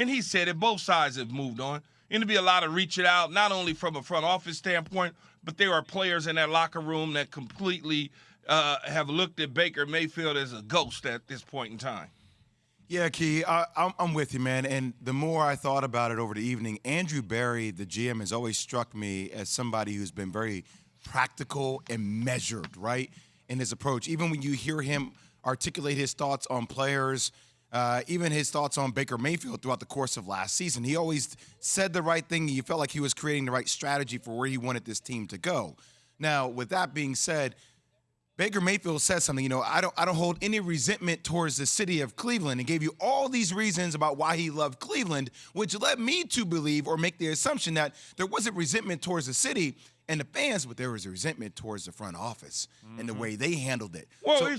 And he said it, both sides have moved on. And to be a lot of reaching out, not only from a front office standpoint, but there are players in that locker room that completely have looked at Baker Mayfield as a ghost at this point in time. Yeah, Key, I'm with you, man. And the more I thought about it over the evening, Andrew Berry, the GM, has always struck me as somebody who's been very practical and measured, right, in his approach. Even when you hear him articulate his thoughts on players, even his thoughts on Baker Mayfield throughout the course of last season, he always said the right thing. You felt like he was creating the right strategy for where he wanted this team to go. Now, with that being said, Baker Mayfield said something, I don't hold any resentment towards the city of Cleveland, and gave you all these reasons about why he loved Cleveland, which led me to believe or make the assumption that there wasn't resentment towards the city and the fans, but there was a resentment towards the front office and the way they handled it. Well,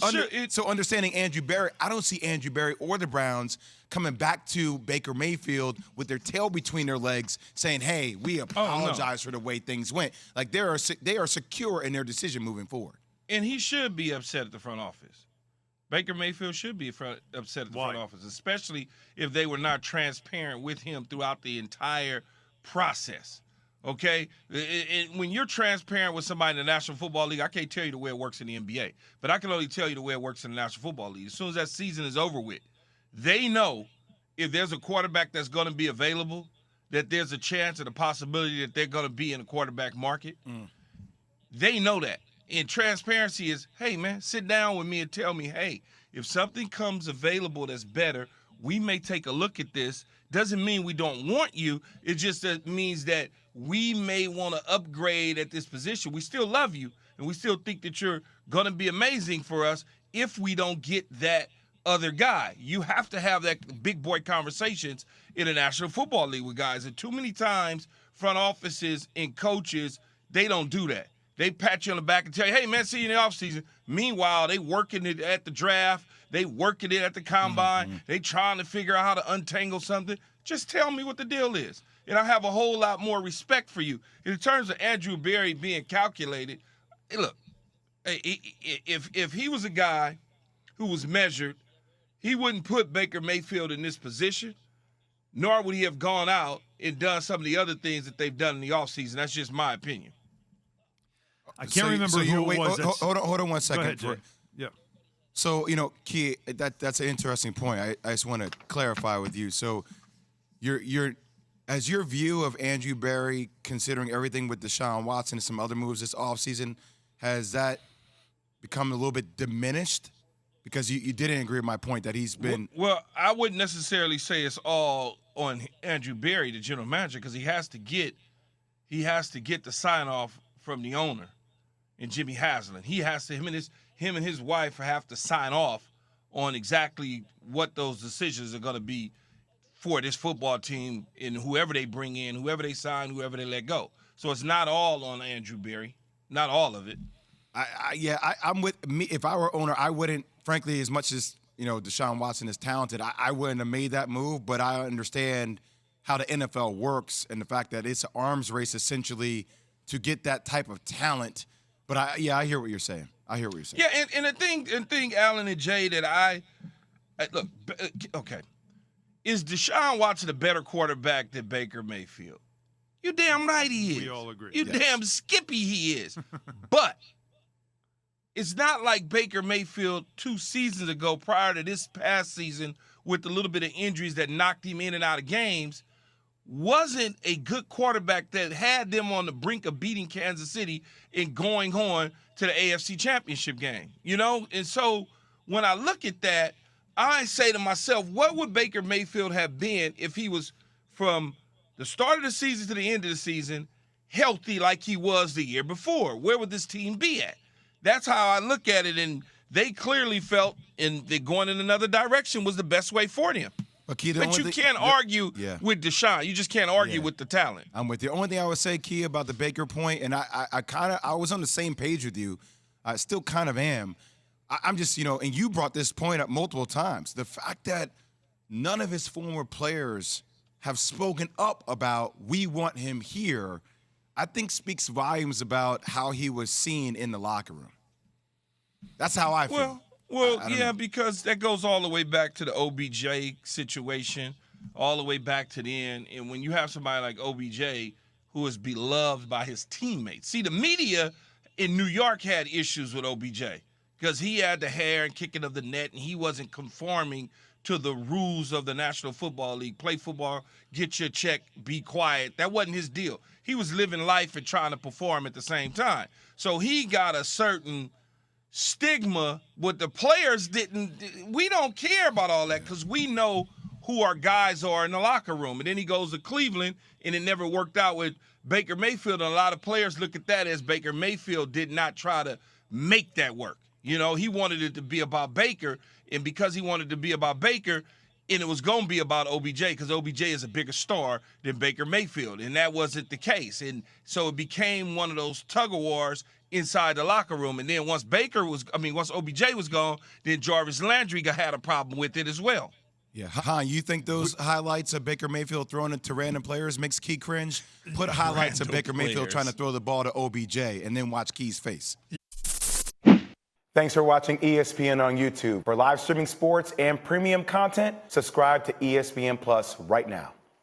so understanding Andrew Berry, I don't see Andrew Berry or the Browns coming back to Baker Mayfield with their tail between their legs saying, hey, we apologize for the way things went. Like they are secure in their decision moving forward. And he should be upset at the front office. Baker Mayfield should be upset at the front office, especially if they were not transparent with him throughout the entire process. Okay? When you're transparent with somebody in the National Football League, I can't tell you the way it works in the NBA, but I can only tell you the way it works in the National Football League. As soon as that season is over with, they know if there's a quarterback that's going to be available, that there's a chance and a possibility that they're going to be in the quarterback market. They know that. And transparency is, hey, man, sit down with me and tell me, hey, if something comes available that's better, we may take a look at this. Doesn't mean we don't want you. It just means that we may want to upgrade at this position. We still love you, and we still think that you're going to be amazing for us if we don't get that other guy. You have to have that big boy conversations in the National Football League with guys. And too many times, front offices and coaches, they don't do that. They pat you on the back and tell you, hey, man, see you in the offseason. Meanwhile, they working it at the draft. They working it at the combine. They trying to figure out how to untangle something. Just tell me what the deal is, and I have a whole lot more respect for you. In terms of Andrew Berry being calculated, hey, look, if he was a guy who was measured, he wouldn't put Baker Mayfield in this position, nor would he have gone out and done some of the other things that they've done in the offseason. That's just my opinion. I can't remember who it was. Hold on 1 second. Go ahead, Jay. Yeah. So, Key, that's an interesting point. I just want to clarify with you. So, as your view of Andrew Berry, considering everything with Deshaun Watson and some other moves this offseason, has that become a little bit diminished? Because you didn't agree with my point that he's been. Well, I wouldn't necessarily say it's all on Andrew Berry, the general manager, because he has to get the sign off from the owner and Jimmy Haslam. Him and his wife have to sign off on exactly what those decisions are going to be for this football team and whoever they bring in, whoever they sign, whoever they let go. So it's not all on Andrew Berry, not all of it. I'm with me. If I were owner, I wouldn't, frankly, as much as Deshaun Watson is talented, I wouldn't have made that move. But I understand how the NFL works and the fact that it's an arms race essentially to get that type of talent. But I hear what you're saying. Yeah, and the thing, Alan and Jay, that I look, okay, is Deshaun Watson a better quarterback than Baker Mayfield? You damn right he is. We all agree. You damn skippy he is. But it's not like Baker Mayfield 2 seasons ago, prior to this past season, with a little bit of injuries that knocked him in and out of games, wasn't a good quarterback that had them on the brink of beating Kansas City and going on to the AFC Championship game, And so when I look at that, I say to myself, what would Baker Mayfield have been if he was from the start of the season to the end of the season healthy like he was the year before? Where would this team be at? That's how I look at it, and they clearly felt that going in another direction was the best way for them. But you can't argue with Deshaun. You just can't argue with the talent. I'm with you. The only thing I would say, Key, about the Baker point, and I was on the same page with you. I still kind of am. I'm just, and you brought this point up multiple times. The fact that none of his former players have spoken up about we want him here, I think speaks volumes about how he was seen in the locker room. That's how I feel. Well, because that goes all the way back to the OBJ situation. all the way back to the end. And when you have somebody like OBJ who is beloved by his teammates. See, the media in New York had issues with OBJ because he had the hair and kicking of the net, and he wasn't conforming to the rules of the National Football League. Play football, get your check, be quiet. That wasn't his deal. He was living life and trying to perform at the same time. So he got a certain stigma. What the players didn't. We don't care about all that because we know who our guys are in the locker room. And then he goes to Cleveland, and it never worked out with Baker Mayfield. And a lot of players look at that as Baker Mayfield did not try to make that work. You know, he wanted it to be about Baker, and because he wanted it to be about Baker, and it was going to be about OBJ because OBJ is a bigger star than Baker Mayfield, and that wasn't the case. And so it became one of those tug-of-wars inside the locker room. And then once OBJ was gone, then Jarvis Landry had a problem with it as well. Yeah, Han, you think those highlights of Baker Mayfield throwing it to random players makes Key cringe? Put highlights of Baker Mayfield trying to throw the ball to OBJ and then watch Key's face. Thanks for watching ESPN on YouTube. For live streaming sports and premium content, subscribe to ESPN Plus right now.